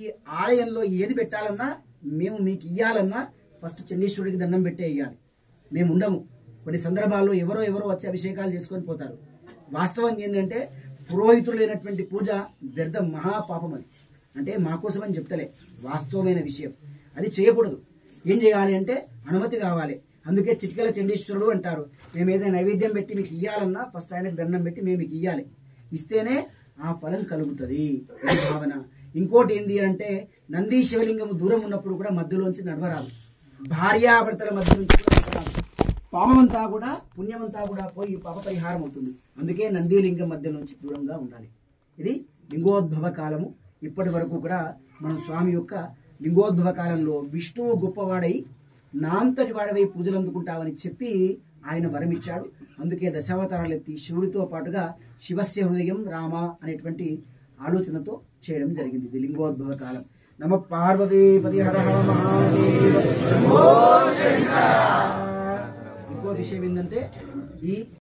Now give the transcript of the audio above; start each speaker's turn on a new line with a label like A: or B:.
A: ఈ ఆలయంలో ఏది పెట్టాలన్నా మేము మీకు ఇయ్యాలన్నా ఫస్ట్ చండీశ్వరుడికి దండం పెట్టే ఇయ్యాలి. మేము ఉండము. కొన్ని సందర్భాల్లో ఎవరో వచ్చి అభిషేకాలు చేసుకొని పోతారు. వాస్తవంగా ఏంటంటే పురోహితులు లేనటువంటి పూజ వ్యర్థం, మహాపాపం. అది అంటే మా కోసం అని చెప్తలే, వాస్తవమైన విషయం. అది చేయకూడదు. ఏం చేయాలి అంటే అనుమతి కావాలి. అందుకే చిటికల చండీశ్వరుడు అంటారు. మేము ఏదైనా నైవేద్యం పెట్టి మీకు ఇయ్యాలన్నా ఫస్ట్ ఆయనకు దండం పెట్టి మేము మీకు ఇయ్యాలి. ఇస్తేనే ఆ ఫలం కలుగుతుంది భావన. ఇంకోటి ఏంది అంటే నంది శివలింగం దూరం ఉన్నప్పుడు కూడా మధ్యలోంచి నడవరాదు. భార్యాభర్తల మధ్య నుంచి కూడా నడవరాదు. పాపమంతా కూడా పుణ్యమంతా కూడా పోయి పాప పరిహారం అవుతుంది. అందుకే నంది లింగం మధ్య నుంచి దూరంగా ఉండాలి. ఇది లింగోద్భవ కాలము. ఇప్పటి వరకు కూడా మనం స్వామి యొక్క లింగోద్భవ కాలంలో విష్ణువు గొప్పవాడై నాంతటి వాడవై పూజలు అందుకుంటావని చెప్పి ఆయన వరం ఇచ్చాడు. అందుకే దశావతారాలు ఎత్తి శివుడితో పాటుగా శివస్య హృదయం రామ అనేటువంటి ఆలోచనతో చేయడం జరిగింది. ఇది లింగోద్భవ కాలం. నమ పార్వతీపతి హర హర మహాదేవ. ఇంకో విషయం ఏంటంటే ఈ